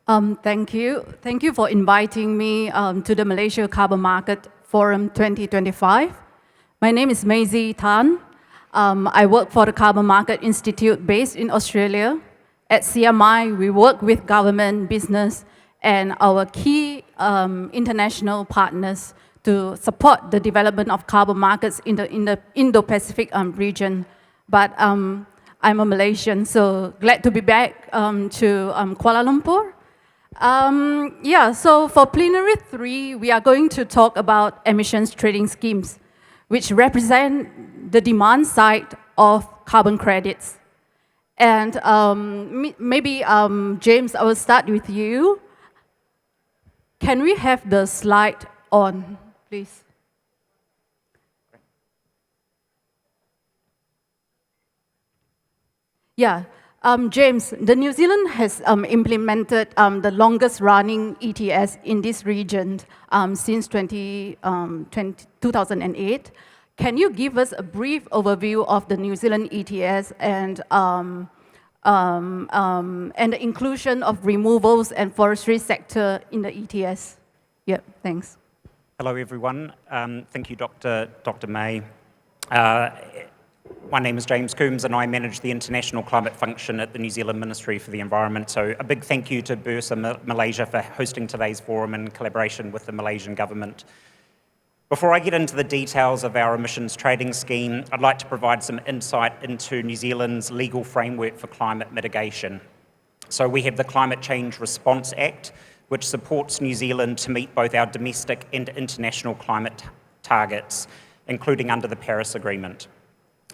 Thank you. Thank you for inviting me to the Malaysia Carbon Market Forum 2025. My name is Maisie Tan. I work for the Carbon Market Institute based in Australia. At CMI, we work with government, business, and our key international partners to support the development of carbon markets in the Indo-Pacific region. But I'm a Malaysian, so glad to be back to Kuala Lumpur. So for Plenary 3, we are going to talk about emissions trading schemes, which represent the demand side of carbon credits. And maybe, James, I will start with you. Can we have the slide on, please? Yeah. James, the New Zealand has implemented the longest running ETS in this region since 2008. Can you give us a brief overview of the New Zealand ETS and the inclusion of removals and forestry sector in the ETS? Yeah, thanks. Hello, everyone. Thank you, Dr. May. My name is James Coombs and I manage the international climate function at the New Zealand Ministry for the Environment. So a big thank you to Bursa Malaysia for hosting today's forum in collaboration with the Malaysian government. Before I get into the details of our emissions trading scheme, I'd like to provide some insight into New Zealand's legal framework for climate mitigation. So we have the Climate Change Response Act, which supports New Zealand to meet both our domestic and international climate targets, including under the Paris Agreement.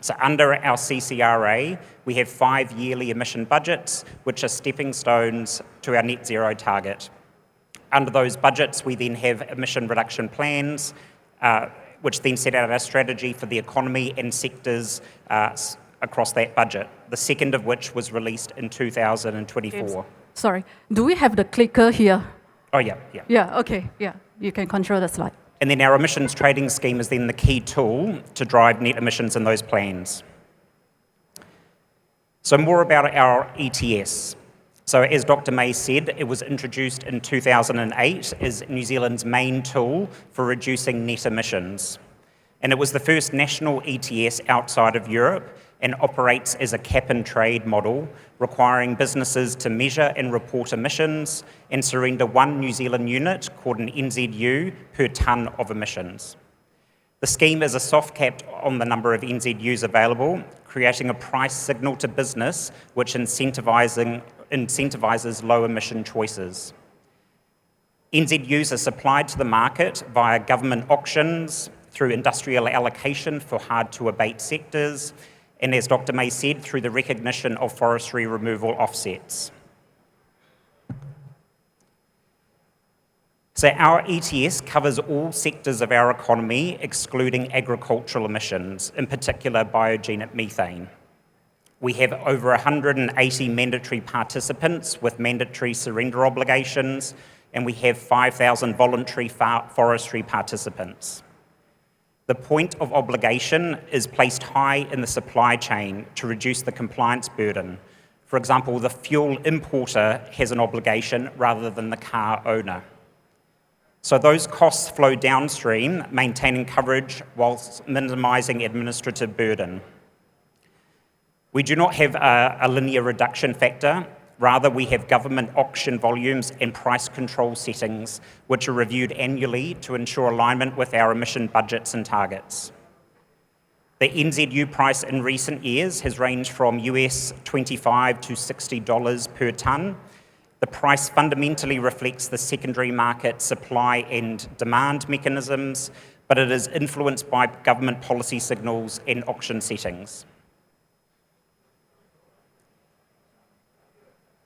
So under our CCRA, we have 5 yearly emission budgets, which are stepping stones to our net zero target. Under those budgets, we then have emission reduction plans, which then set out our strategy for the economy and sectors across that budget, the second of which was released in 2024. James, sorry, do we have the clicker here? Oh, yeah. Yeah, okay, yeah, you can control the slide. And then our emissions trading scheme is then the key tool to drive net emissions in those plans. So more about our ETS. So as Dr. May said, it was introduced in 2008 as New Zealand's main tool for reducing net emissions. And it was the first national ETS outside of Europe and operates as a cap and trade model, requiring businesses to measure and report emissions and surrender 1 New Zealand unit, called an NZU, per tonne of emissions. The scheme is a soft cap on the number of NZUs available, creating a price signal to business which incentivises low emission choices. NZUs are supplied to the market via government auctions, through industrial allocation for hard to abate sectors, and as Dr. May said, through the recognition of forestry removal offsets. So our ETS covers all sectors of our economy, excluding agricultural emissions, in particular biogenic methane. We have over 180 mandatory participants with mandatory surrender obligations, and we have 5,000 voluntary forestry participants. The point of obligation is placed high in the supply chain to reduce the compliance burden. For example, the fuel importer has an obligation rather than the car owner. So those costs flow downstream, maintaining coverage whilst minimising administrative burden. We do not have a linear reduction factor. Rather, we have government auction volumes and price control settings, which are reviewed annually to ensure alignment with our emission budgets and targets. The NZU price in recent years has ranged from US $25 to $60 per tonne. The price fundamentally reflects the secondary market supply and demand mechanisms, but it is influenced by government policy signals and auction settings.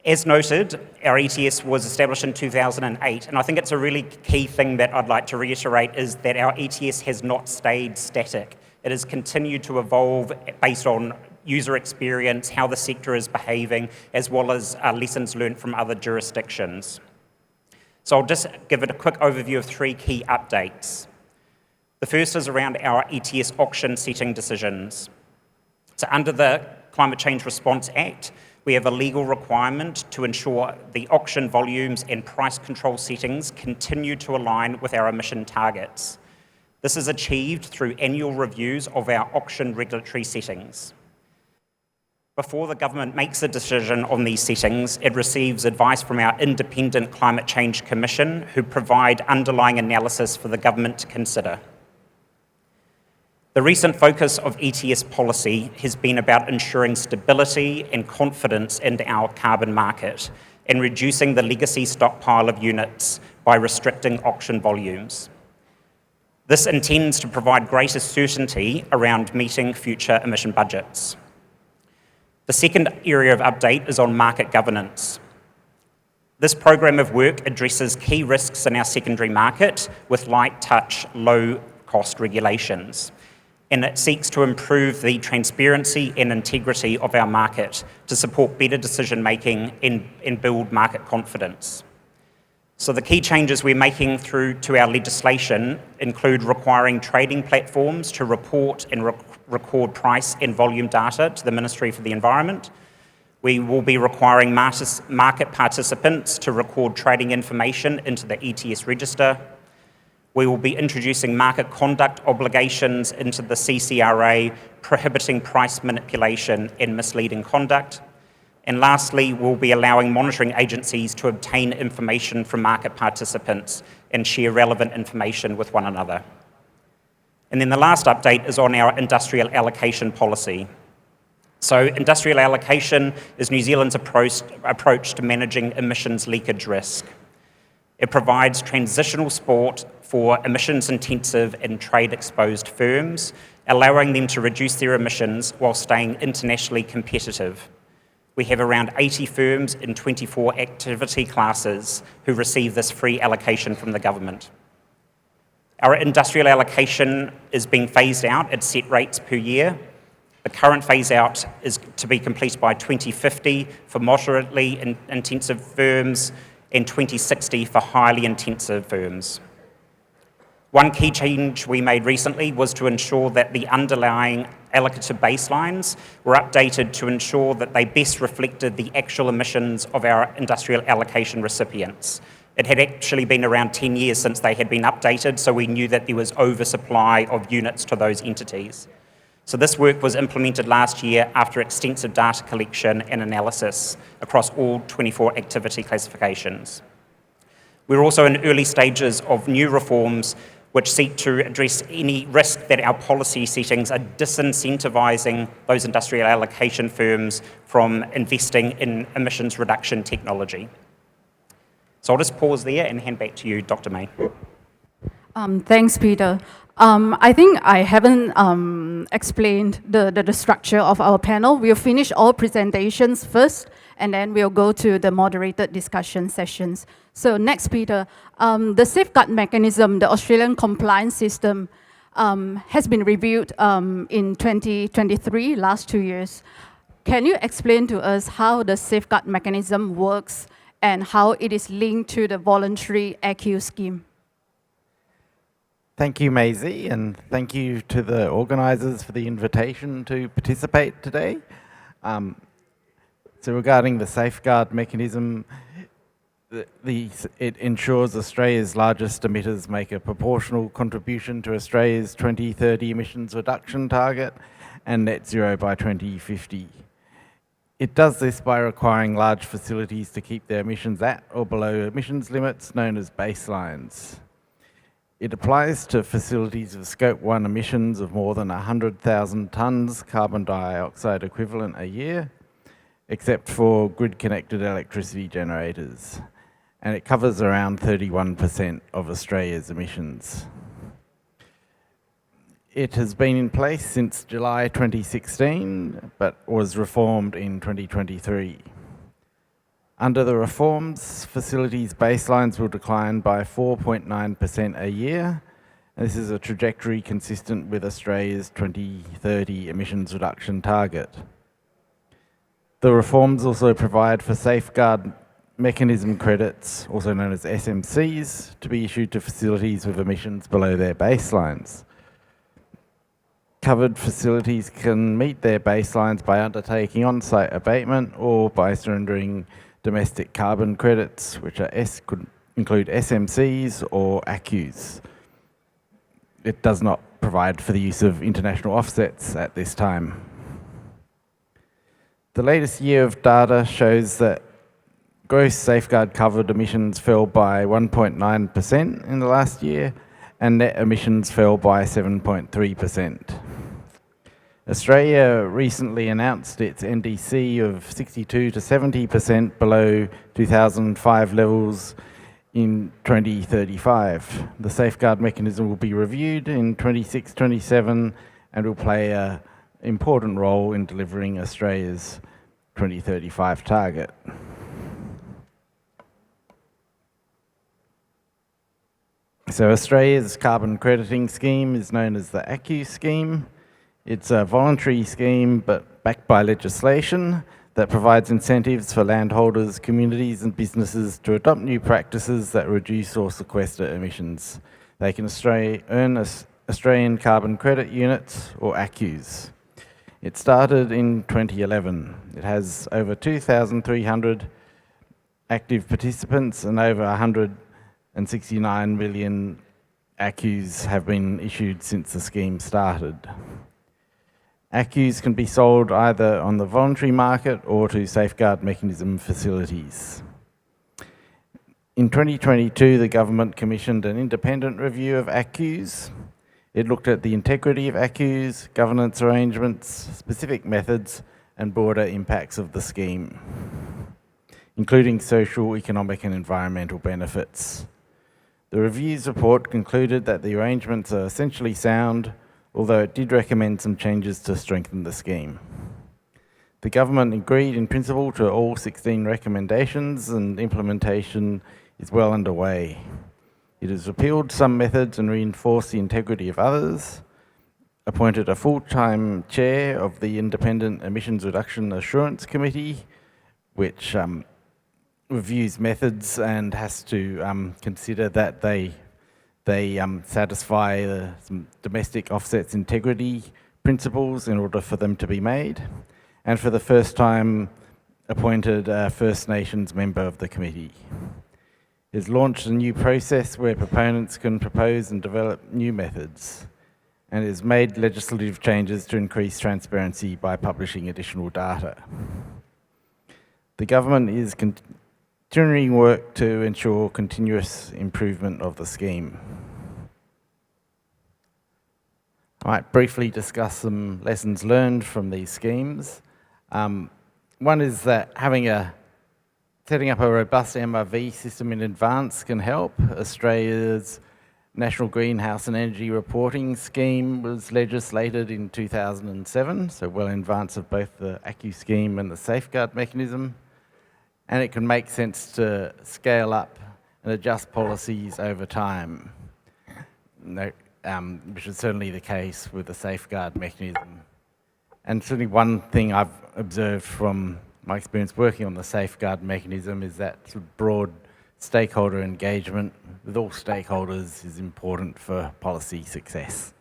As noted, our ETS was established in 2008, and I think it's a really key thing that I'd like to reiterate is that our ETS has not stayed static. It has continued to evolve based on user experience, how the sector is behaving, as well as lessons learned from other jurisdictions. So I'll just give it a quick overview of 3 key updates. The first is around our ETS auction setting decisions. So under the Climate Change Response Act, we have a legal requirement to ensure the auction volumes and price control settings continue to align with our emission targets. This is achieved through annual reviews of our auction regulatory settings. Before the government makes a decision on these settings, it receives advice from our independent Climate Change Commission, who provide underlying analysis for the government to consider. The recent focus of ETS policy has been about ensuring stability and confidence in our carbon market and reducing the legacy stockpile of units by restricting auction volumes. This intends to provide greater certainty around meeting future emission budgets. The second area of update is on market governance. This program of work addresses key risks in our secondary market with light touch, low cost regulations, and it seeks to improve the transparency and integrity of our market to support better decision making and build market confidence. So the key changes we're making through to our legislation include requiring trading platforms to report and record price and volume data to the Ministry for the Environment. We will be requiring market participants to record trading information into the ETS register. We will be introducing market conduct obligations into the CCRA, prohibiting price manipulation and misleading conduct. And lastly, we'll be allowing monitoring agencies to obtain information from market participants and share relevant information with one another. And then the last update is on our industrial allocation policy. So industrial allocation is New Zealand's approach to managing emissions leakage risk. It provides transitional support for emissions-intensive and trade-exposed firms, allowing them to reduce their emissions while staying internationally competitive. We have around 80 firms in 24 activity classes who receive this free allocation from the government. Our industrial allocation is being phased out at set rates per year. The current phase out is to be completed by 2050 for moderately intensive firms and 2060 for highly intensive firms. One key change we made recently was to ensure that the underlying allocative baselines were updated to ensure that they best reflected the actual emissions of our industrial allocation recipients. It had actually been around 10 years since they had been updated, so we knew that there was oversupply of units to those entities. So this work was implemented last year after extensive data collection and analysis across all 24 activity classifications. We're also in early stages of new reforms which seek to address any risk that our policy settings are disincentivising those industrial allocation firms from investing in emissions reduction technology. So I'll just pause there and hand back to you, Dr. May. Thanks, Peter. I think I haven't explained the structure of our panel. We'll finish all presentations first, and then we'll go to the moderated discussion sessions. So next, Peter, the safeguard mechanism, the Australian compliance system, has been reviewed in 2023, last 2 years. Can you explain to us how the safeguard mechanism works and how it is linked to the voluntary ACCU scheme? Thank you, Maisie, and thank you to the organisers for the invitation to participate today. So regarding the safeguard mechanism, it ensures Australia's largest emitters make a proportional contribution to Australia's 2030 emissions reduction target and net zero by 2050. It does this by requiring large facilities to keep their emissions at or below emissions limits known as baselines. It applies to facilities with Scope 1 emissions of more than 100,000 tonnes carbon dioxide equivalent a year, except for grid-connected electricity generators, and it covers around 31% of Australia's emissions. It has been in place since July 2016, but was reformed in 2023. Under the reforms, facilities' baselines will decline by 4.9% a year. This is a trajectory consistent with Australia's 2030 emissions reduction target. The reforms also provide for safeguard mechanism credits, also known as SMCs, to be issued to facilities with emissions below their baselines. Covered facilities can meet their baselines by undertaking on-site abatement or by surrendering domestic carbon credits, which could include SMCs or ACCUs. It does not provide for the use of international offsets at this time. The latest year of data shows that gross safeguard covered emissions fell by 1.9% in the last year, and net emissions fell by 7.3%. Australia recently announced its NDC of 62 to 70% below 2005 levels in 2035. The safeguard mechanism will be reviewed in 26-27 and will play an important role in delivering Australia's 2035 target. So Australia's carbon crediting scheme is known as the ACCU scheme. It's a voluntary scheme, but backed by legislation that provides incentives for landholders, communities and businesses to adopt new practices that reduce or sequester emissions. They can earn Australian carbon credit units, or ACCUs. It started in 2011. It has over 2,300 active participants and over 169 million ACCUs have been issued since the scheme started. ACCUs can be sold either on the voluntary market or to safeguard mechanism facilities. In 2022, the government commissioned an independent review of ACCUs. It looked at the integrity of ACCUs, governance arrangements, specific methods, and broader impacts of the scheme, including social, economic, and environmental benefits. The review's report concluded that the arrangements are essentially sound, although it did recommend some changes to strengthen the scheme. The government agreed in principle to all 16 recommendations, and implementation is well underway. It has repealed some methods and reinforced the integrity of others, appointed a full-time chair of the Independent Emissions Reduction Assurance Committee, which reviews methods and has to consider that they satisfy some domestic offsets integrity principles in order for them to be made, and for the first time appointed a First Nations member of the committee. It has launched a new process where proponents can propose and develop new methods, and it has made legislative changes to increase transparency by publishing additional data. The government is continuing work to ensure continuous improvement of the scheme. I might briefly discuss some lessons learned from these schemes. One is that setting up a robust MRV system in advance can help. Australia's National Greenhouse and Energy Reporting Scheme was legislated in 2007, so well in advance of both the ACCU scheme and the safeguard mechanism. And it can make sense to scale up and adjust policies over time, which is certainly the case with the safeguard mechanism. And certainly one thing I've observed from my experience working on the safeguard mechanism is that sort of broad stakeholder engagement with all stakeholders is important for policy success.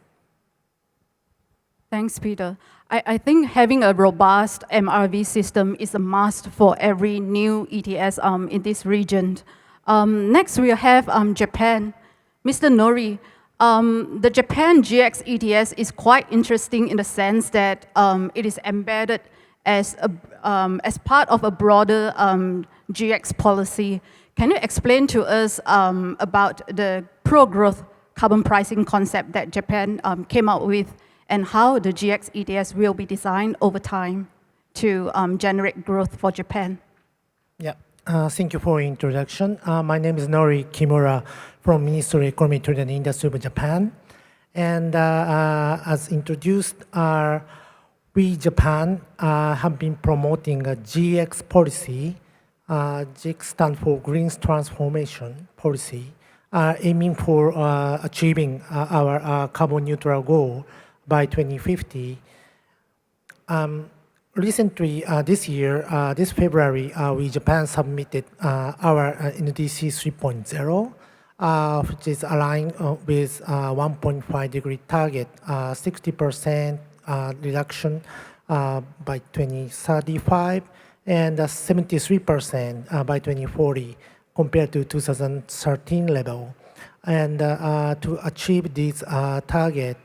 Thanks, Peter. I think having a robust MRV system is a must for every new ETS in this region. Next, we have Japan. Mr. Nori, the Japan GX ETS is quite interesting in the sense that it is embedded as part of a broader GX policy. Can you explain to us about the pro-growth carbon pricing concept that Japan came up with, and how the GX ETS will be designed over time to generate growth for Japan? Yeah, thank you for the introduction. My name is Nori Kimura from Ministry of Economy, Trade and Industry of Japan. And as introduced, we, Japan, have been promoting a GX policy. GX stands for Green Transformation Policy, aiming for achieving our carbon neutral goal by 2050. Recently, this February, we, Japan, submitted our NDC 3.0, which is aligned with 1.5 degree target, 60% reduction by 2035, and 73% by 2040 compared to 2013 level. And to achieve this target,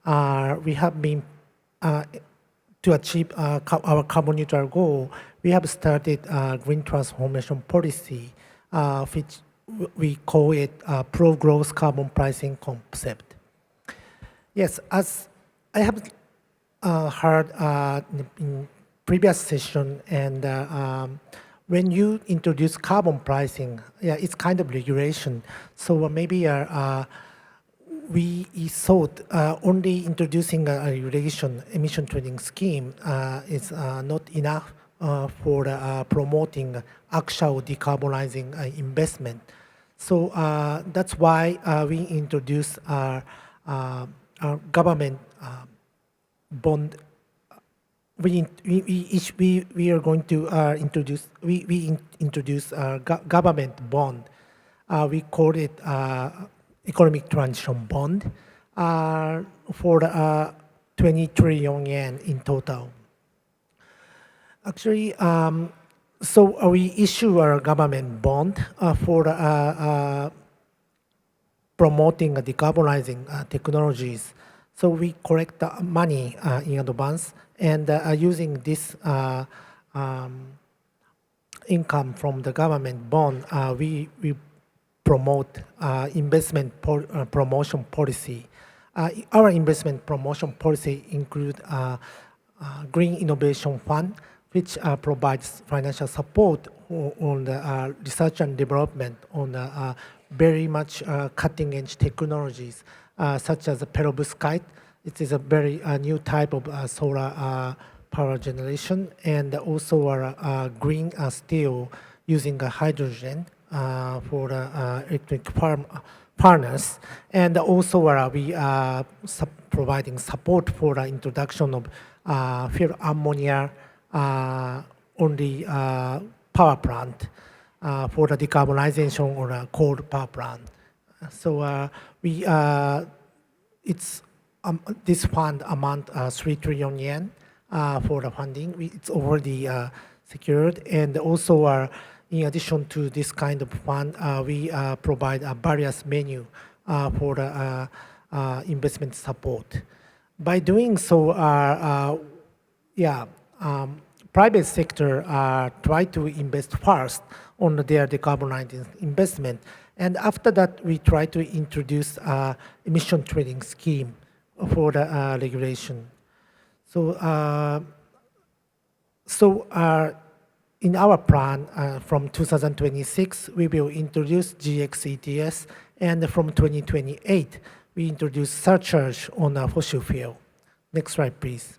we have been, to achieve our carbon neutral goal, we have started green transformation policy, which we call it pro-growth carbon pricing concept. Yes, as I have heard in previous session, and when you introduce carbon pricing, yeah, it's kind of regulation. So maybe we thought only introducing a regulation emission trading scheme is not enough for promoting actual decarbonizing investment. So that's why we introduced our government bond. We are going to introduce government bond. We call it economic transition bond for 20 trillion yen in total. Actually, so we issue our government bond for promoting decarbonizing technologies. So we collect the money in advance, and using this income from the government bond, we promote investment promotion policy. Our investment promotion policy include Green Innovation Fund, which provides financial support on the research and development on very much cutting-edge technologies, such as perovskite. It is a very new type of solar power generation, and also our green steel using hydrogen for electric furnace, and also we are providing support for the introduction of fuel ammonia only power plant for the decarbonization or a coal power plant. So it's this fund amount 3 trillion yen for the funding. It's already secured, and also in addition to this kind of fund, we provide a various menu for the investment support. By doing so, private sector try to invest first on their decarbonizing investment, and after that we try to introduce emission trading scheme for the regulation. So, in our plan from 2026 we will introduce GX ETS, and from 2028 we introduce surcharge on fossil fuel. Next slide, please.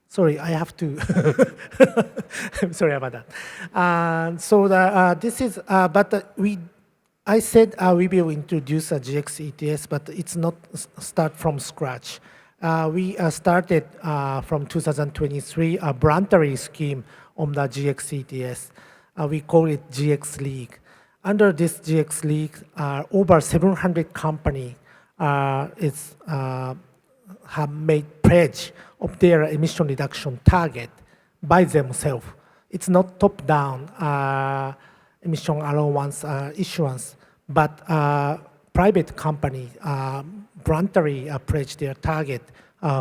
Sorry, I have to. I'm sorry about that. So this is, but I said we will introduce a GX ETS, but it's not start from scratch. We started from 2023 a voluntary scheme on the GX ETS. We call it GX League. Under this GX League, over 700 companies have made pledge of their emission reduction target by themselves. It's not top-down emission allowance issuance, but private companies voluntarily pledge their target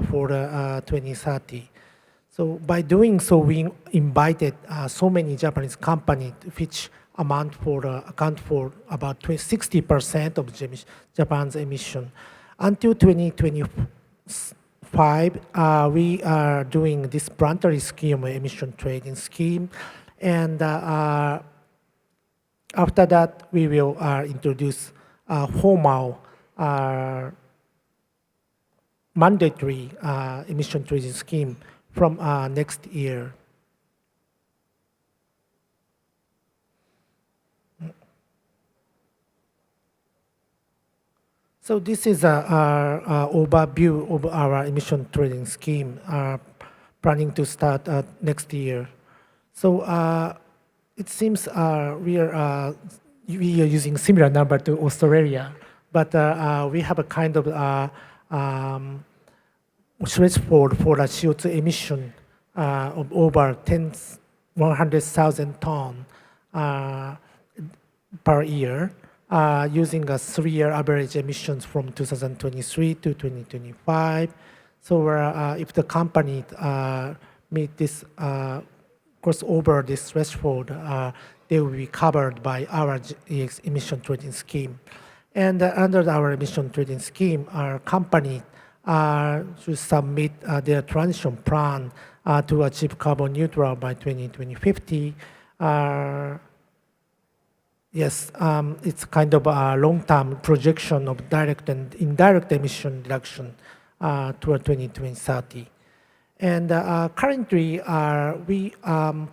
for 2030. So by doing so, we invited so many Japanese companies which account for about 60% of Japan's emission. Until 2025, we are doing this voluntary scheme, emission trading scheme, and after that, we will introduce a formal mandatory emission trading scheme from next year. So this is our overview of our emission trading scheme, planning to start next year. So it seems we are using similar number to Australia, but we have a kind of threshold for a CO2 emission of over 100,000 ton per year, using a 3-year average emissions from 2023 to 2025. So if the company meet this, cross over this threshold, they will be covered by our GX emission trading scheme. And under our emission trading scheme, our company should submit their transition plan to achieve carbon neutral by 2050. Yes, it's kind of a long-term projection of direct and indirect emission reduction toward 2030. And currently, we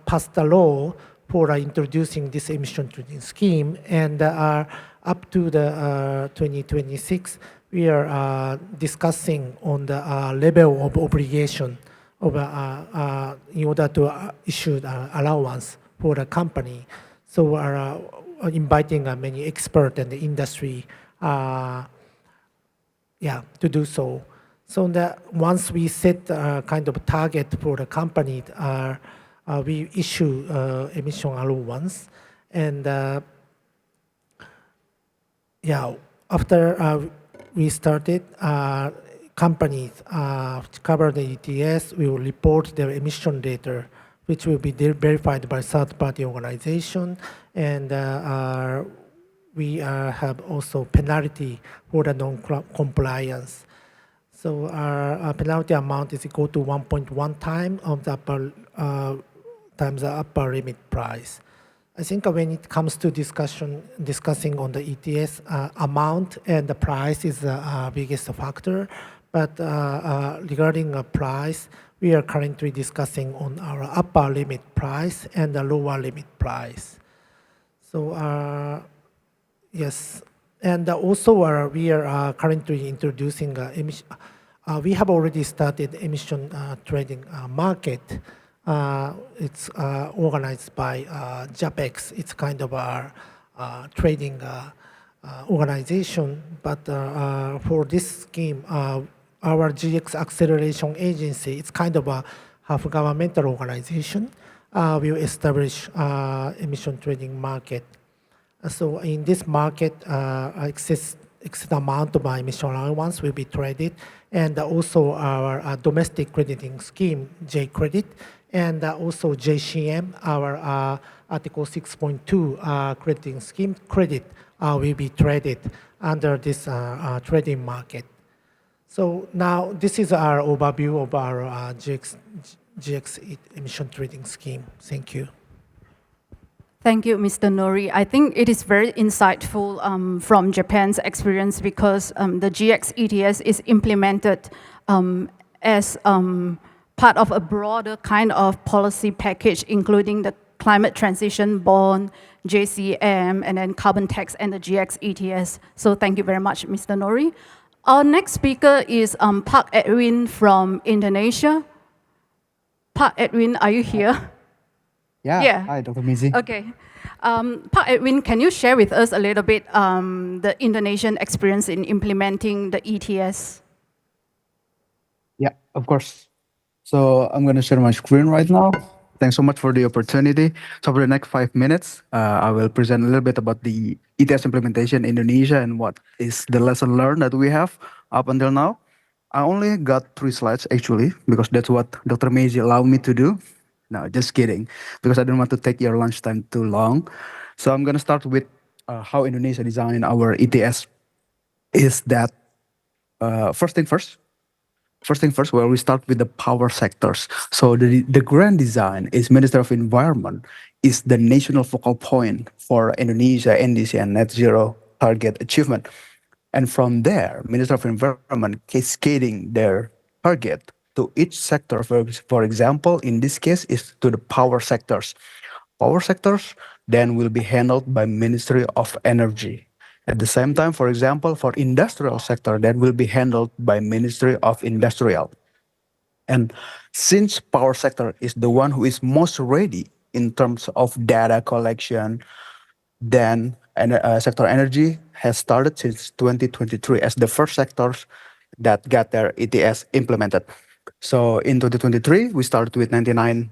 passed a law for introducing this emission trading scheme, and up to the 2026, we are discussing on the level of obligation of, in order to issue allowance for the company. So we are inviting many experts in the industry to do so. So that once we set kind of target for the company, we issue emission allowance, and after we started, companies cover the ETS will report their emission data, which will be verified by third-party organization, and we have also penalty for the non-compliance. So our penalty amount is equal to 1.1 time of the times the upper limit price. I think when it comes to discussing on the ETS amount and the price is the biggest factor. But regarding the price, we are currently discussing on our upper limit price and the lower limit price. So yes, and also we are currently introducing emission. We have already started emission trading market. It's organized by JAPEX. It's kind of a trading organization. But for this scheme, our GX Acceleration Agency, it's kind of a half governmental organization, will establish emission trading market. So in this market, excess amount of emission allowance will be traded, and also our domestic crediting scheme, J-Credit, and also JCM, our Article 6.2 crediting scheme, credit will be traded under this trading market. So now this is our overview of our GX emission trading scheme. Thank you. Thank you, Mr. Nori. I think it is very insightful from Japan's experience, because the GX ETS is implemented as part of a broader kind of policy package, including the climate transition bond, JCM, and then carbon tax and the GX ETS. So thank you very much, Mr. Nori. Our next speaker is Pak Edwin from Indonesia. Pak Edwin, are you here? Yeah. Hi, Dr. Mizi. Okay. Pak Edwin, can you share with us a little bit the Indonesian experience in implementing the ETS? Yeah, of course. So I'm going to share my screen right now. Thanks so much for the opportunity. So for the next 5 minutes, I will present a little bit about the ETS implementation in Indonesia and what is the lesson learned that we have up until now. I only got 3 slides actually, because that's what Dr. Meiji allowed me to do. No, just kidding, because I don't want to take your lunchtime too long. So I'm going to start with how Indonesia designed our ETS. Is that first thing first, where we start with the power sectors. So the grand design is Minister of Environment is the national focal point for Indonesia NDC and net zero target achievement. And from there, Minister of Environment cascading their target to each sector. For example, in this case, is to the power sectors. Power sectors then will be handled by Ministry of Energy. At the same time, for example, for industrial sector, that will be handled by Ministry of Industrial. And since power sector is the one who is most ready in terms of data collection than sector energy has started since 2023 as the first sectors that got their ETS implemented. So in 2023, we started with 99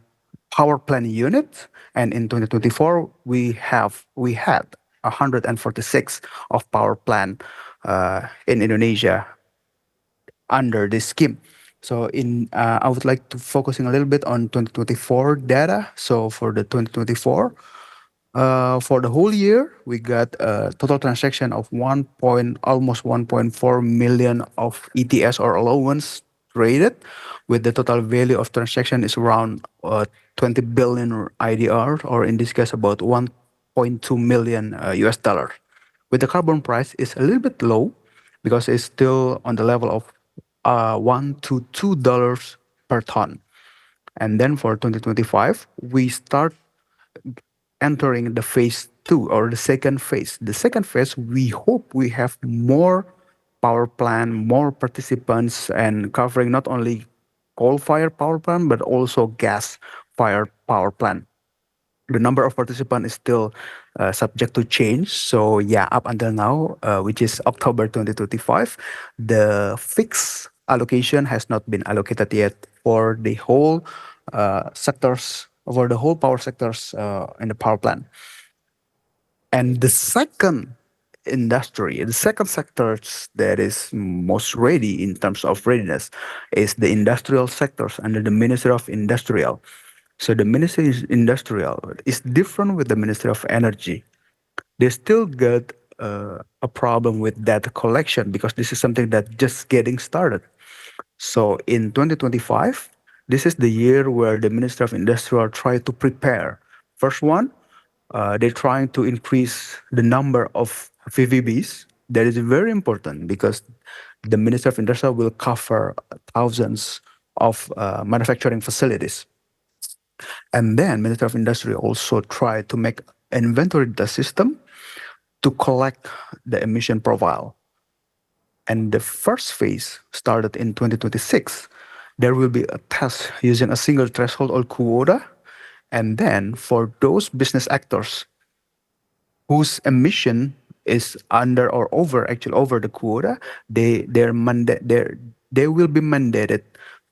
power plant units, and in 2024, we had 146 of power plant in Indonesia under this scheme. So I would like to focusing a little bit on 2024 data. So for the 2024, for the whole year, we got a total transaction of almost 1.4 million of ETS or allowance traded, with the total value of transaction is around 20 billion IDR, or in this case about 1.2 million US dollar. With the carbon price is a little bit low because it's still on the level of $1 to $2 per ton. And then for 2025, we start entering the phase two or the second phase. The second phase, we hope we have more power plant, more participants, and covering not only coal-fired power plant, but also gas-fired power plant. The number of participants is still subject to change. So yeah, up until now, which is October 2025, the fixed allocation has not been allocated yet for the whole sectors, for the whole power sectors in the power plant. And the second industry, the second sector that is most ready in terms of readiness is the industrial sectors under the Ministry of Industrial. So the Ministry of Industrial is different with the Ministry of Energy. They still got a problem with data collection because this is something that just getting started. So in 2025, this is the year where the Ministry of Industrial try to prepare. First one, they're trying to increase the number of VVBs. That is very important because the Ministry of Industrial will cover thousands of manufacturing facilities. And then Ministry of Industry also tried to make an inventory data system to collect the emission profile. And the first phase started in 2026. There will be a test using a single threshold or quota. And then for those business actors whose emission is under or over, actually over the quota, they will be mandated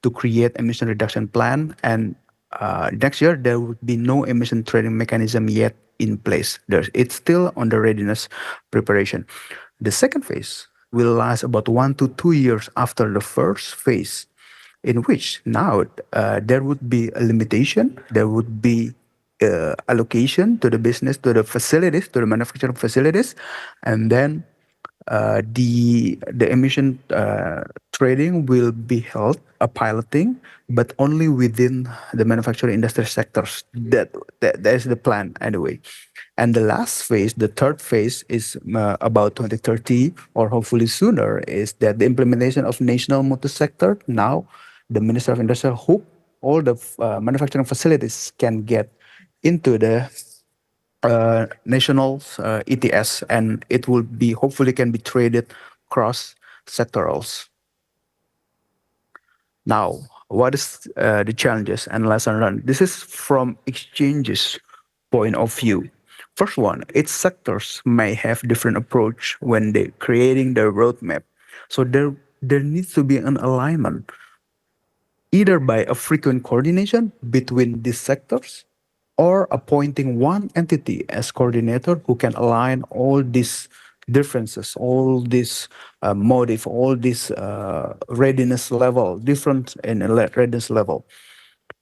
to create emission reduction plan. And next year there would be no emission trading mechanism yet in place. It's still on the readiness preparation. The second phase will last about 1 to 2 years after the first phase, in which now there would be a limitation, there would be allocation to the business, to the facilities, to the manufacturing facilities, and then the emission trading will be held, a piloting, but only within the manufacturing industry sectors. That is the plan anyway. And the last phase, the third phase, is about 2030 or hopefully sooner, is that the implementation of national multi-sector. Now, the Minister of Industry hope all the manufacturing facilities can get into the national ETS, and it will be hopefully can be traded cross sectorals. Now, what is the challenges and lesson learned? This is from exchanges point of view. First one, its sectors may have different approach when they creating their roadmap. So there needs to be an alignment, either by a frequent coordination between these sectors or appointing one entity as coordinator who can align all these differences, all this motive, all this readiness level, different in readiness level.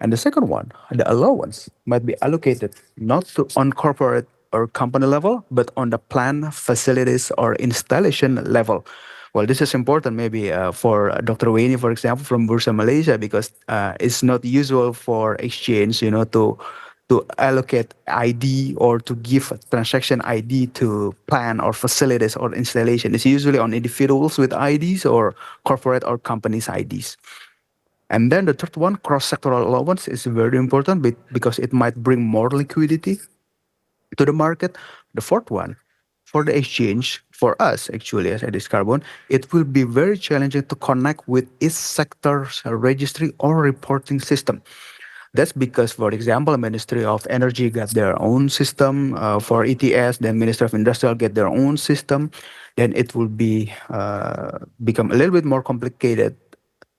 And the second one, the allowance might be allocated not to on corporate or company level, but on the plant, facilities, or installation level. Well, this is important maybe for Dr. Weni, for example, from Bursa Malaysia, because it's not usual for exchange, to allocate ID or to give a transaction ID to plan or facilities or installation. It's usually on individuals with IDs or corporate or companies IDs. And then the third one, cross-sectoral allowance, is very important because it might bring more liquidity to the market. The fourth one, for the exchange, for us actually as Edis Carbon, it will be very challenging to connect with each sector's registry or reporting system. That's because, for example, Ministry of Energy got their own system for ETS, then Ministry of Industrial get their own system. Then it will be become a little bit more complicated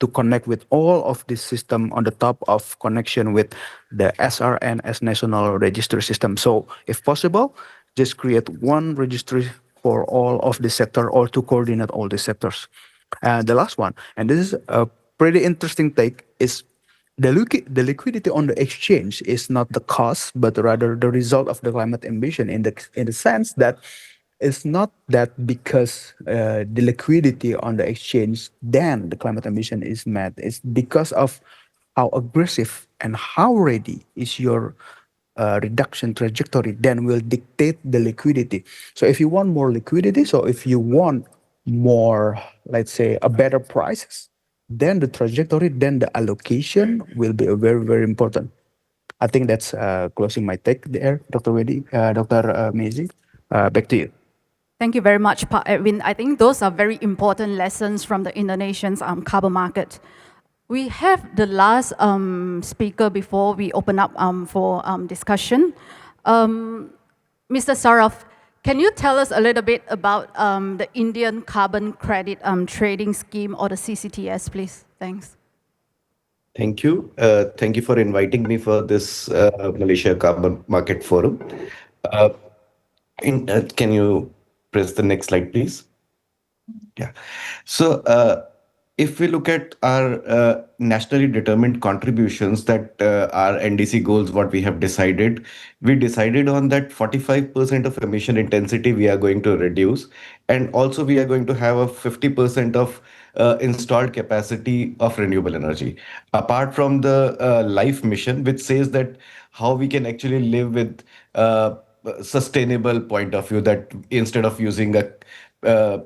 to connect with all of this system on the top of connection with the SRN as national registry system. So if possible, just create one registry for all of the sector or to coordinate all the sectors. And the last one, and this is a pretty interesting take, is the liquidity on the exchange is not the cost, but rather the result of the climate ambition in the sense that it's not that because the liquidity on the exchange, then the climate ambition is met. It's because of how aggressive and how ready is your reduction trajectory, then will dictate the liquidity. So if you want more liquidity, so if you want more, let's say, a better prices, then the trajectory, then the allocation will be very, very important. I think that's closing my take there, Dr. Wedi, Dr. Mezi. Back to you. Thank you very much, Pak Edwin. I think those are very important lessons from the Indonesian's carbon market. We have the last speaker before we open up for discussion. Mr. Saraf, can you tell us a little bit about the Indian carbon credit trading scheme, or the CCTS, please? Thanks. Thank you. Thank you for inviting me for this Malaysia Carbon Market Forum. Can you press the next slide, please? Yeah. So if we look at our nationally determined contributions, that our NDC goals, what we decided on that 45% of emission intensity we are going to reduce. And also we are going to have a 50% of installed capacity of renewable energy. Apart from the life mission, which says that how we can actually live with sustainable point of view, that instead of using a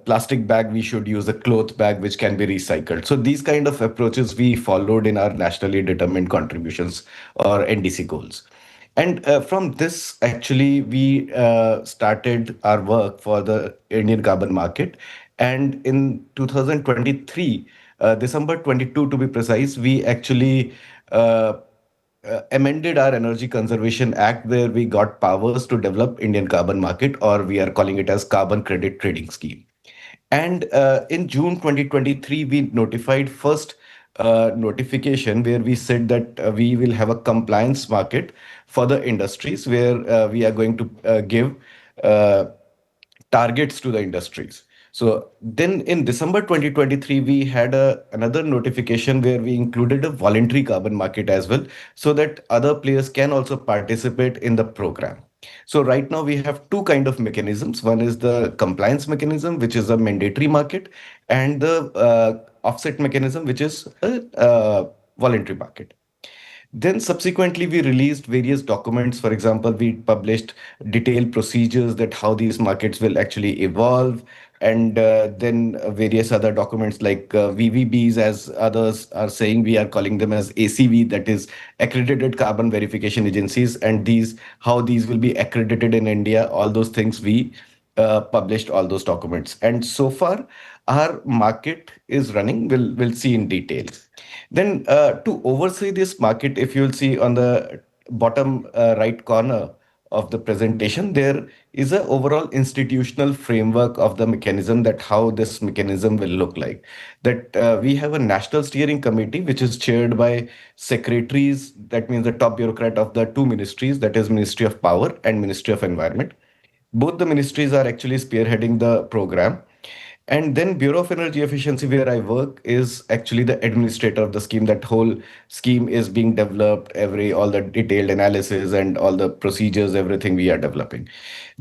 plastic bag, we should use a cloth bag which can be recycled. So these kind of approaches we followed in our nationally determined contributions or NDC goals. And from this, actually, we started our work for the Indian carbon market. And in 2023, December 22 to be precise, we actually amended our Energy Conservation Act, where we got powers to develop Indian carbon market, or we are calling it as carbon credit trading scheme. And in June 2023, we notified first notification where we said that we will have a compliance market for the industries, where we are going to give uh, targets to the industries. So then in December 2023, we had another notification where we included a voluntary carbon market as well, so that other players can also participate in the program. So right now we have two kind of mechanisms. One is the compliance mechanism, which is a mandatory market, and the offset mechanism, which is a voluntary market. Then subsequently, we released various documents. For example, we published detailed procedures that how these markets will actually evolve, and then various other documents like VVBs, as others are saying, we are calling them as ACV, that is accredited carbon verification agencies, and these how these will be accredited in India. All those things we published all those documents, and so far our market is running. We'll see in detail. Then to oversee this market, if you'll see on the bottom right corner of the presentation, there is a overall institutional framework of the mechanism, that how this mechanism will look like. That we have a national steering committee which is chaired by secretaries, that means the top bureaucrat of the two ministries, that is Ministry of Power and Ministry of Environment. Both the ministries are actually spearheading the program. And then Bureau of Energy Efficiency, where I work, is actually the administrator of the scheme. That whole scheme is being developed, all the detailed analysis and all the procedures, everything we are developing.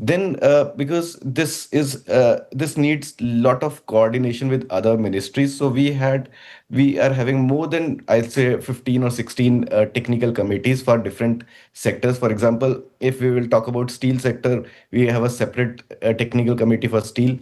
Then because this needs lot of coordination with other ministries, so we are having more than, I'd say, 15 or 16 technical committees for different sectors. For example, if we will talk about steel sector, we have a separate technical committee for steel.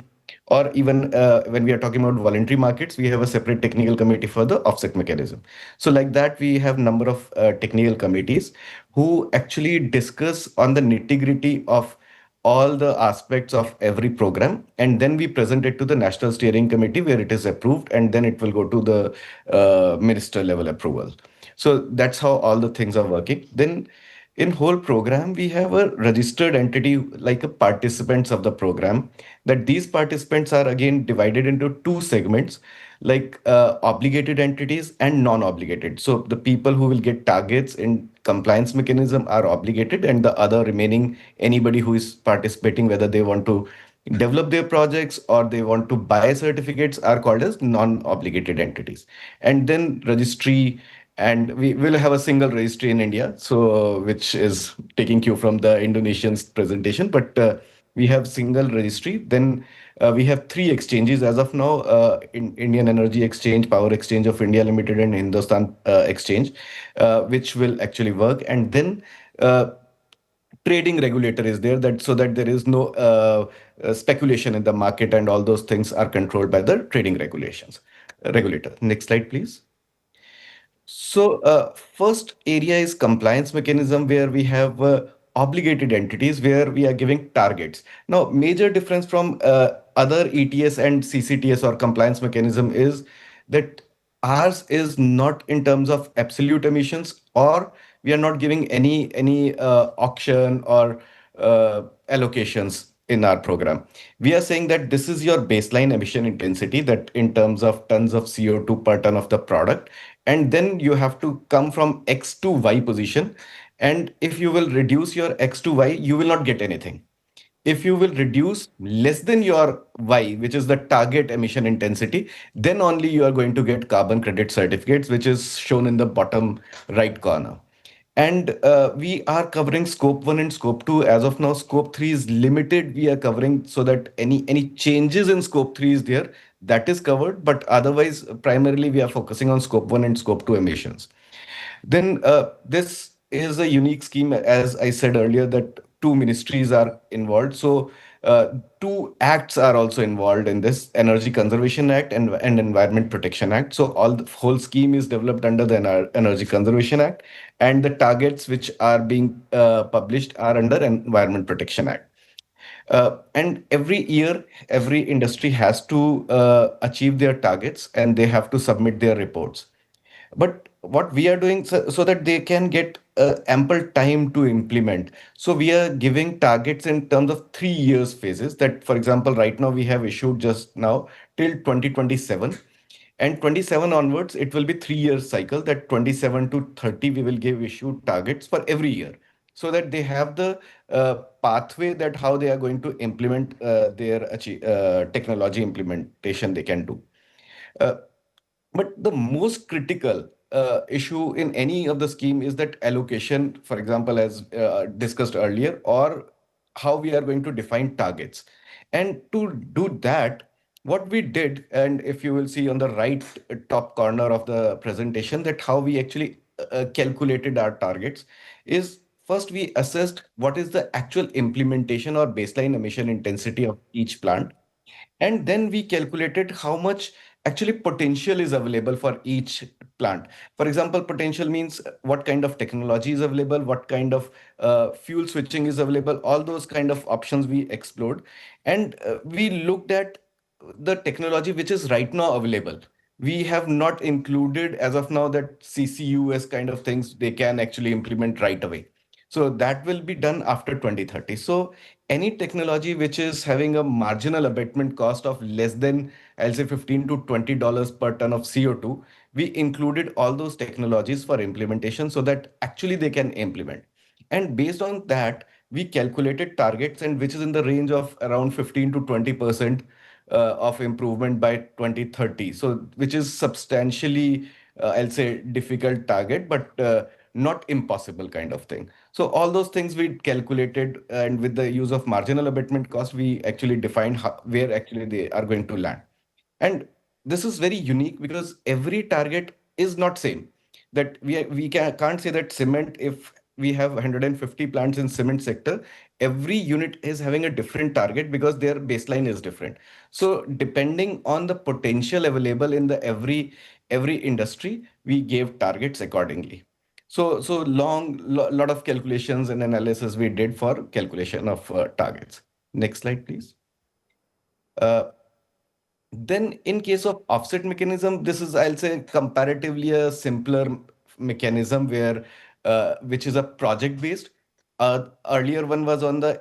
Or even when we are talking about voluntary markets, we have a separate technical committee for the offset mechanism. So like that, we have number of technical committees who actually discuss on the nitty-gritty of all the aspects of every program, and then we present it to the national steering committee, where it is approved, and then it will go to the minister level approval. So that's how all the things are working. Then in whole program, we have a registered entity like a participants of the program, that these participants are again divided into two segments, like obligated entities and non-obligated. So the people who will get targets in compliance mechanism are obligated, and the other remaining, anybody who is participating, whether they want to develop their projects or they want to buy certificates, are called as non-obligated entities. And then registry, and we will have a single registry in India, so which is taking cue from the Indonesian's presentation, but we have single registry. Then we have three exchanges as of now: Indian Energy Exchange, Power Exchange of India Limited, and Hindustan Exchange, which will actually work. And then trading regulator is there, that so that there is no speculation in the market, and all those things are controlled by the trading regulations regulator. Next slide, please. So, first area is compliance mechanism, where we have obligated entities where we are giving targets. Now, major difference from other ETS and CCTS or compliance mechanism is that ours is not in terms of absolute emissions, or we are not giving any auction or allocations in our program. We are saying that this is your baseline emission intensity, that in terms of tons of CO2 per ton of the product, and then you have to come from X to Y position. And if you will reduce your X to Y, you will not get anything. If you will reduce less than your Y, which is the target emission intensity, then only you are going to get carbon credit certificates, which is shown in the bottom right corner. And we are covering scope 1 and scope 2. As of now, scope 3 is limited. We are covering so that any changes in scope 3 is there, that is covered. But otherwise, primarily, we are focusing on scope 1 and scope 2 emissions. Then this is a unique scheme, as I said earlier, that two ministries are involved. So two acts are also involved in this: Energy Conservation Act and Environment Protection Act. So all the whole scheme is developed under the Energy Conservation Act, and the targets which are being published are under Environment Protection Act. And every year, every industry has to achieve their targets, and they have to submit their reports. But what we are doing, so that they can get ample time to implement, so we are giving targets in terms of 3 years phases. That, for example, right now we have issued just now till 2027, and 27 onwards it will be 3 years cycle, that 27 to 30 we will give issued targets for every year, so that they have the pathway that how they are going to implement their technology implementation they can do. Uh, but the most critical issue in any of the scheme is that allocation, for example, as discussed earlier, or how we are going to define targets. And to do that, what we did, and if you will see on the right top corner of the presentation, that how we actually calculated our targets is, first we assessed what is the actual implementation or baseline emission intensity of each plant, and then we calculated how much actually potential is available for each plant. For example, potential means what kind of technology is available, what kind of fuel switching is available, all those kind of options we explored. And we looked at the technology which is right now available. We have not included as of now that CCUS kind of things they can actually implement right away. So that will be done after 2030. So any technology which is having a marginal abatement cost of less than, I'll say, 15 to $20 per ton of CO2, we included all those technologies for implementation so that actually they can implement. And based on that, we calculated targets, and which is in the range of around 15 to 20% of improvement by 2030. So which is substantially, I'll say, difficult target, but not impossible kind of thing. So all those things we calculated, and with the use of marginal abatement cost, we actually defined where actually they are going to land. And this is very unique because every target is not same. That can't say that cement, if we have 150 plants in cement sector, every unit is having a different target because their baseline is different. So depending on the potential available in the every industry, we gave targets accordingly. So lot of calculations and analysis we did for calculation of targets. Next slide, please. Uh, then in case of offset mechanism, this is, I'll say, comparatively a simpler mechanism where which is a project based. Earlier one was on the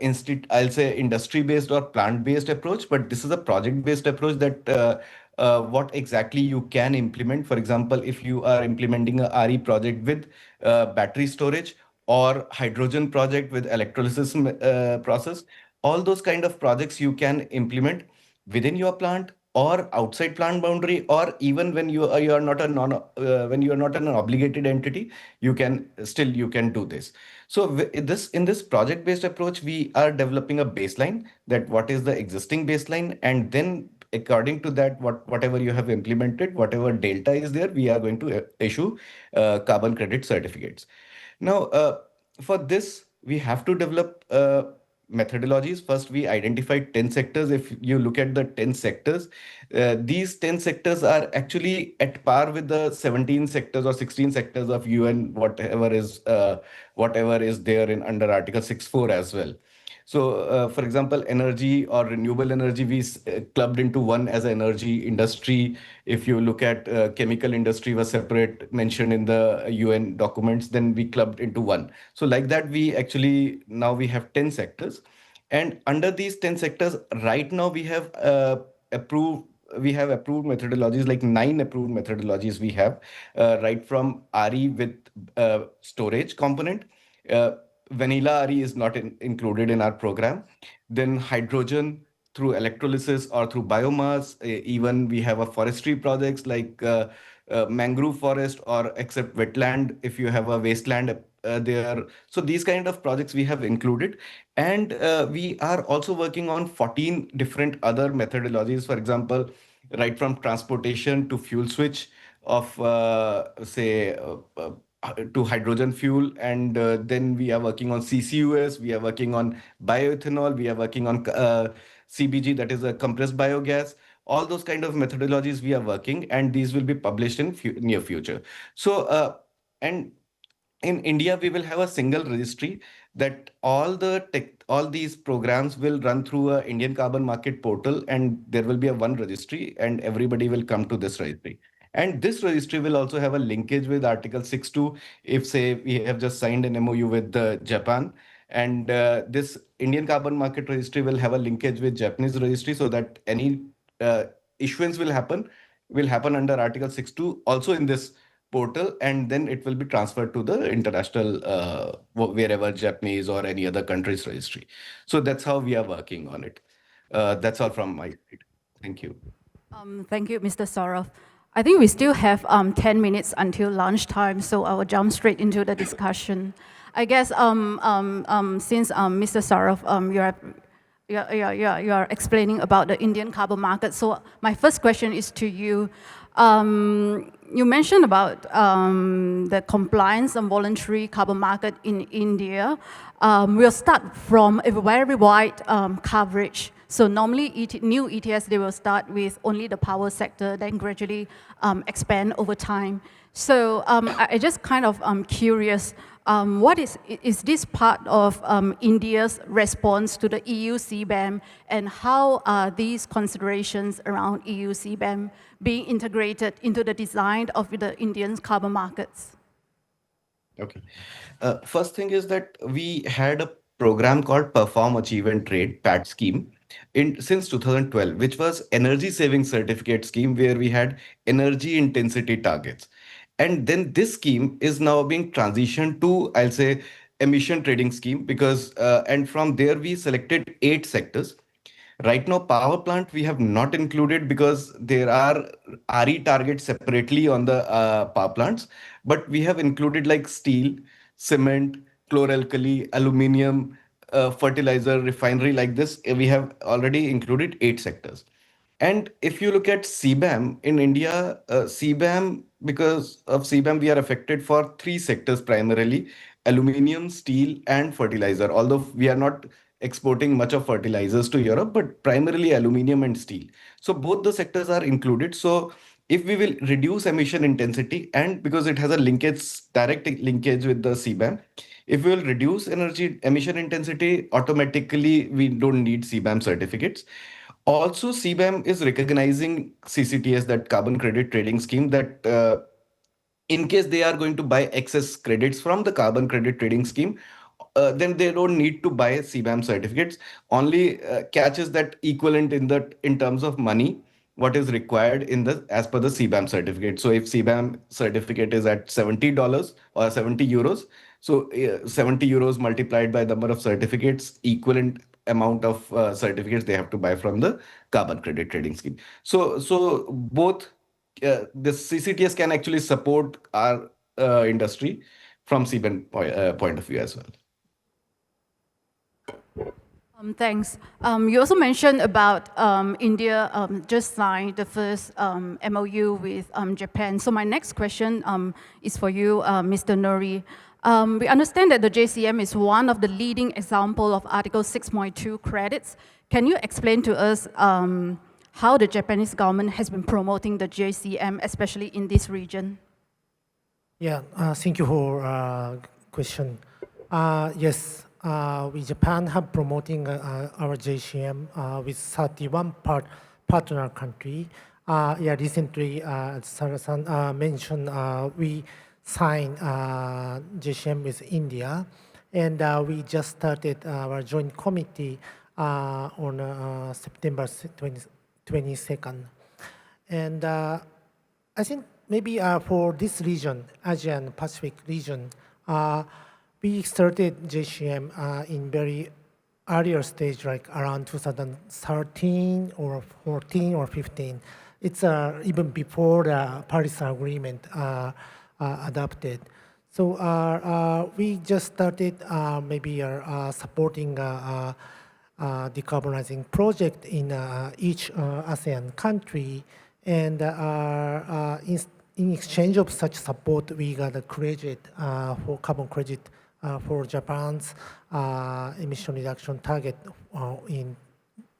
I'll say industry based or plant based approach, but this is a project based approach that what exactly you can implement. For example, if you are implementing a RE project with battery storage or hydrogen project with electrolysis process, all those kind of projects you can implement within your plant or outside plant boundary, or even when you are not a non when you are not an obligated entity, you can do this. So in this project based approach, we are developing a baseline, that what is the existing baseline, and then according to that, whatever you have implemented, whatever delta is there, we are going to issue carbon credit certificates. Now, for this, we have to develop methodologies. First, we identified 10 sectors. If you look at the 10 sectors, these 10 sectors are actually at par with the 17 sectors or 16 sectors of UN, whatever is there in under Article 6.4 as well. So, for example, energy or renewable energy, clubbed into one as an energy industry. If you look at chemical industry was separate, mentioned in the UN documents, then we clubbed into one. So like that, now we have 10 sectors. And under these 10 sectors, right now approved approved methodologies, like 9 approved methodologies we have, right from RE with storage component. Uh, Vanilla RE is not included in our program. Then hydrogen through electrolysis or through biomass. Even we have a forestry projects like mangrove forest, or except wetland if you have a wasteland there. So these kind of projects we have included. And we are also working on 14 different other methodologies. For example, right from transportation to fuel switch of to hydrogen fuel. And then we are working on CCUS, we are working on bioethanol, we are working on CBG, that is a compressed biogas. All those kind of methodologies we are working, and these will be published in near future. So and in India, we will have a single registry, that all these programs will run through a Indian carbon market portal, and there will be a one registry, and everybody will come to this registry. And this registry will also have a linkage with Article 6.2. If say we have just signed an MOU with Japan, and this Indian carbon market registry will have a linkage with Japanese registry, so that any uh, issuance will happen under Article 6.2 also in this portal, and then it will be transferred to the international wherever Japanese or any other country's registry. So that's how we are working on it. That's all from my side. Thank you. Thank you, Mr. Saurav. I think we still have 10 minutes until lunchtime, so I will jump straight into the discussion. I guess since Mr. Saurav, you are explaining about the Indian carbon market, so my first question is to you. You mentioned about the compliance and voluntary carbon market in India. We'll start from a very wide coverage. So normally, new ETS, they will start with only the power sector, then gradually expand over time. So I just kind of curious, what is this part of India's response to the EU CBAM, and how are these considerations around EU CBAM being integrated into the design of the Indian carbon markets? Okay. First thing is that we had a program called Perform, Achieve and Trade (PAT) scheme since 2012, which was energy saving certificate scheme, where we had energy intensity targets. And then this scheme is now being transitioned to, I'll say, emission trading scheme, because and from there we selected 8 sectors. Right now, power plant we have not included, because there are RE targets separately on the power plants, but we have included like steel, cement, chloralkali, aluminium, fertilizer, refinery, like this. We have already included 8 sectors. And if you look at CBAM in India, because of CBAM, we are affected for 3 sectors primarily: aluminium, steel, and fertilizer. Although we are not exporting much of fertilizers to Europe, but primarily aluminium and steel. So both the sectors are included. So if we will reduce emission intensity, and because it has a direct linkage with the CBAM, if we will reduce energy emission intensity, automatically we don't need CBAM certificates. Also, CBAM is recognizing CCTS, that carbon credit trading scheme, that In case they are going to buy excess credits from the carbon credit trading scheme, then they don't need to buy CBAM certificates. Only catch is that equivalent in terms of money, what is required in the as per the CBAM certificate. So if CBAM certificate is at $70 or 70 euros, so 70 euros multiplied by the number of certificates, equivalent amount of certificates they have to buy from the carbon credit trading scheme. So both the CCTS can actually support our industry from CBAM point of view as well. Thanks. You also mentioned about India just signed the first MOU with Japan. So my next question is for you, Mr. Nuri. We understand that the JCM is one of the leading examples of Article 6.2 credits. Can you explain to us how the Japanese government has been promoting the JCM, especially in this region? Yeah, thank you for question. Yes, we Japan have promoting our JCM with 31 partner country. Yeah, recently, as Sarah-san mentioned, we signed JCM with India, and we just started our joint committee on September 22nd. And I think maybe for this region, Asian Pacific region, we started JCM in very earlier stage, like around 2013 or 14 or 15. It's even before the Paris Agreement adopted. So we just started maybe supporting decarbonizing project in each ASEAN country, and in exchange of such support, we got a credit for carbon credit for Japan's emission reduction target in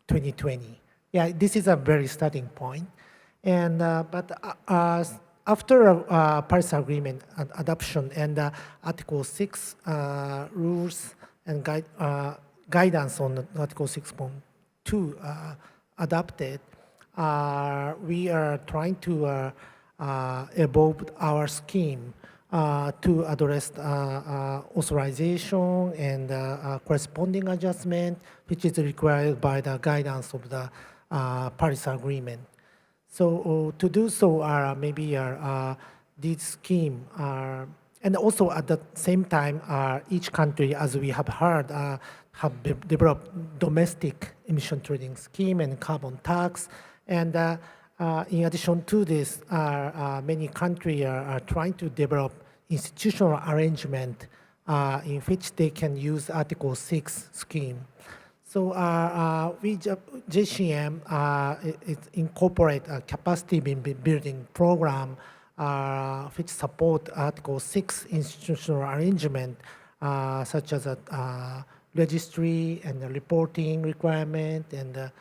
2020. Yeah, this is a very starting point. And but after Paris Agreement adoption and Article 6 rules and guidance on Article 6.2 adopted, we are trying to evolve our scheme to address authorization and corresponding adjustment, which is required by the guidance of the Paris Agreement. So to do so, maybe this scheme, and also at the same time, each country, as we have heard, have developed domestic emission trading scheme and carbon tax. And in addition to this, many countries are trying to develop institutional arrangement in which they can use Article 6 scheme. So JCM it incorporate a capacity building program which support Article 6 institutional arrangement, such as a registry and a reporting requirement. And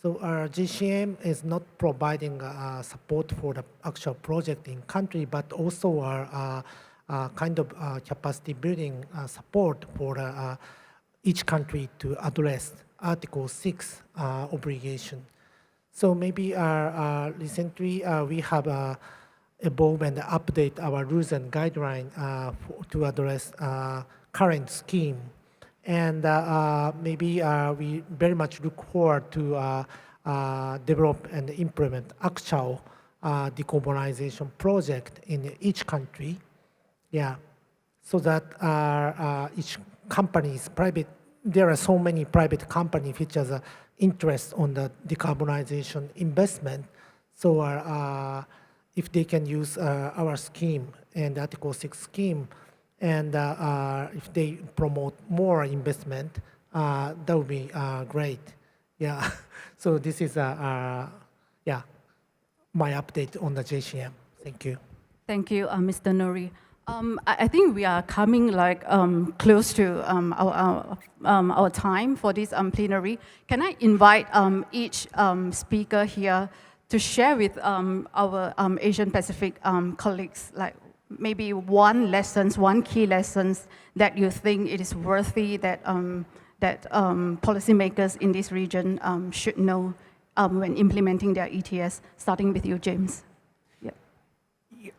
so our JCM is not providing support for the actual project in country, but also our kind of capacity building support for each country to address Article 6 obligation. So maybe recently we have evolved and update our rules and guidelines to address current scheme. And maybe we very much look forward to develop and implement actual decarbonization project in each country. Yeah, so that each companies, there are so many private companies which has interest on the decarbonization investment. So if they can use our scheme and Article 6 scheme, and if they promote more investment, that would be great. Yeah, so this is yeah, my update on the JCM. Thank you. Thank you, Mr. Nuri. I think we are coming like close to our time for this plenary. Can I invite each speaker here to share with our Asian Pacific colleagues, like maybe one key lessons that you think it is worthy that policymakers in this region should know when implementing their ETS, starting with you, James.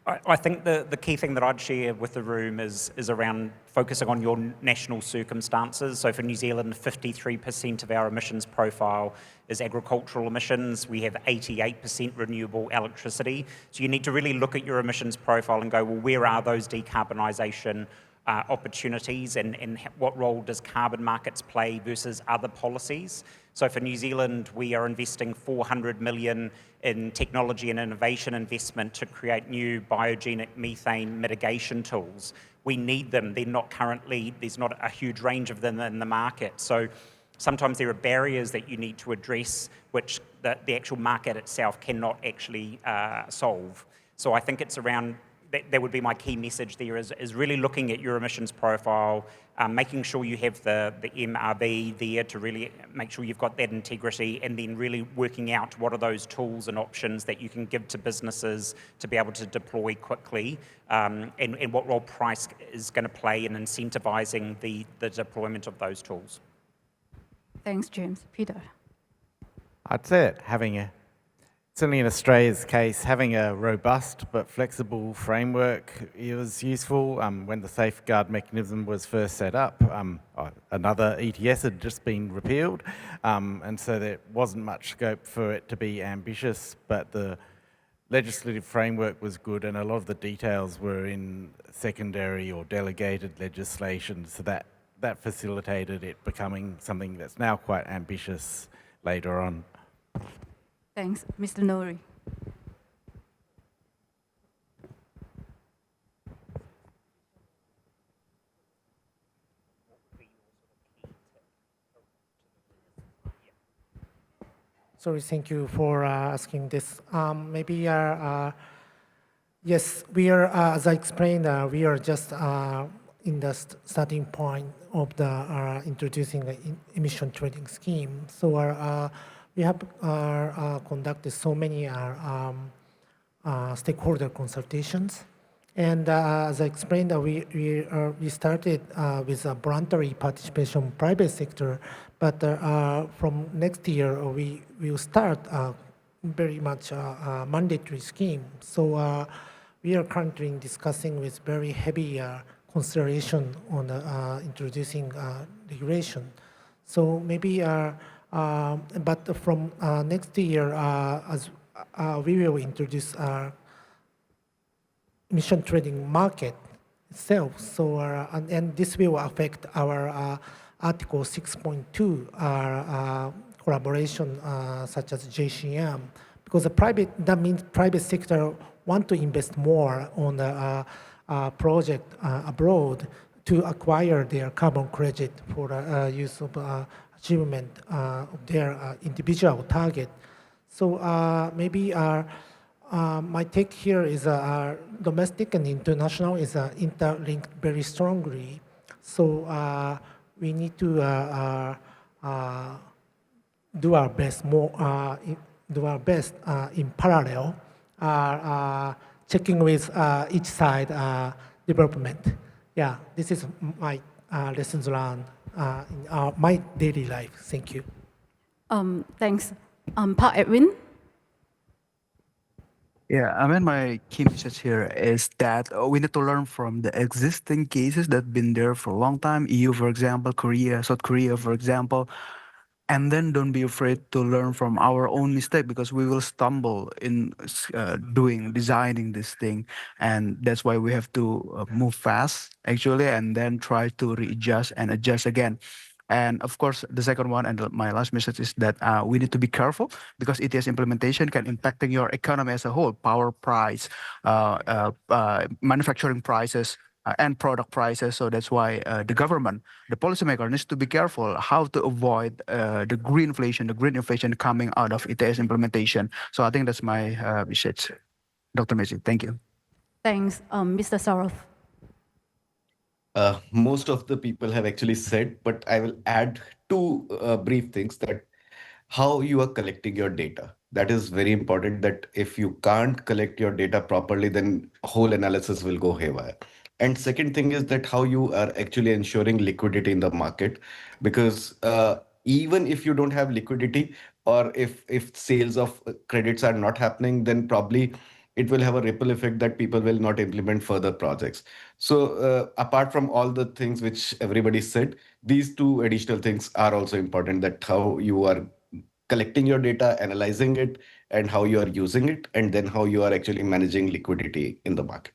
I think the key thing that I'd share with the room is around focusing on your national circumstances. So for New Zealand, 53% of our emissions profile is agricultural emissions. We have 88% renewable electricity. So you need to really look at your emissions profile and go, well, where are those decarbonisation opportunities and what role does carbon markets play versus other policies? So for New Zealand, we are investing 400 million in technology and innovation investment to create new biogenic methane mitigation tools. We need them. They're not currently, there's not a huge range of them in the market. So sometimes there are barriers that you need to address which the actual market itself cannot actually solve. So I think it's around that would be my key message there is really looking at your emissions profile, making sure you have the MRV there to really make sure you've got that integrity, and then really working out what are those tools and options that you can give to businesses to be able to deploy quickly, and what role price is going to play in incentivising the deployment of those tools. Thanks, James. Peter. I'd say it, certainly in Australia's case, having a robust but flexible framework was useful. When the safeguard mechanism was first set up, another ETS had just been repealed, and so there wasn't much scope for it to be ambitious, but the legislative framework was good and a lot of the details were in secondary or delegated legislation, so that facilitated it becoming something that's now quite ambitious later on. Thanks. Mr. Nori. Sorry, thank you for asking this. Yes, we are, as I explained, we are just in the starting point of the introducing the emission trading scheme. So we have conducted so many stakeholder consultations. And as I explained, we started with a voluntary participation private sector, but from next year, we will start very much a mandatory scheme. So we are currently discussing with very heavy consideration on introducing regulation. So maybe but from next year, as we will introduce emission trading market itself. So and this will affect our Article 6.2 collaboration, such as JCM, because that means private sector want to invest more on the project abroad to acquire their carbon credit for the use of achievement of their individual target. So maybe my take here is domestic and international is interlinked very strongly. So we need to do our best in parallel, checking with each side development. Yeah, this is my lessons learned in my daily life. Thank you. Thanks. Pa Edwin? Yeah, I mean, my key message here is that we need to learn from the existing cases that have been there for a long time. EU, for example, Korea, South Korea, for example. And then don't be afraid to learn from our own mistake, because we will stumble in designing this thing. And that's why we have to move fast, actually, and then try to readjust and adjust again. And of course, the second one and my last message is that we need to be careful, because ETS implementation can impacting your economy as a whole, power price, manufacturing prices, and product prices. So that's why the government, the policymaker, needs to be careful how to avoid the green inflation coming out of ETS implementation. So I think that's my message. Dr. Messi, thank you. Thanks. Mr. Saurav. Most of the people have actually said, but I will add two brief things: that how you are collecting your data. That is very important, that if you can't collect your data properly, then whole analysis will go haywire. And second thing is that how you are actually ensuring liquidity in the market, because even if you don't have liquidity, or if sales of credits are not happening, then probably it will have a ripple effect that people will not implement further projects. So apart from all the things which everybody said, these two additional things are also important, that how you are collecting your data, analyzing it, and how you are using it, and then how you are actually managing liquidity in the market.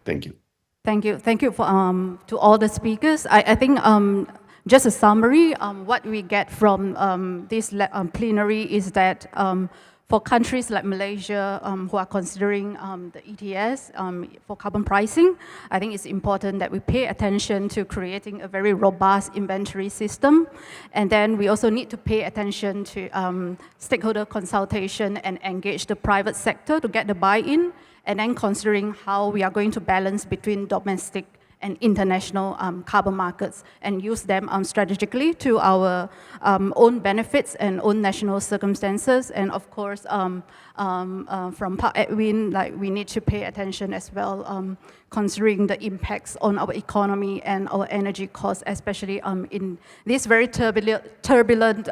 Thank you. Thank you. Thank you for, to all the speakers. I think just a summary, what we get from this plenary is that for countries like Malaysia who are considering the ETS for carbon pricing, I think it's important that we pay attention to creating a very robust inventory system. And then we also need to pay attention to stakeholder consultation and engage the private sector to get the buy-in, and then considering how we are going to balance between domestic and international carbon markets and use them strategically to our own benefits and own national circumstances. And of course, from Park Edwin, like we need to pay attention as well, considering the impacts on our economy and our energy costs, especially in these very turbulent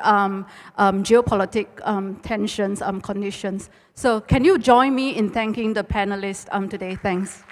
geopolitical tensions conditions. So can you join me in thanking the panelists today? Thanks.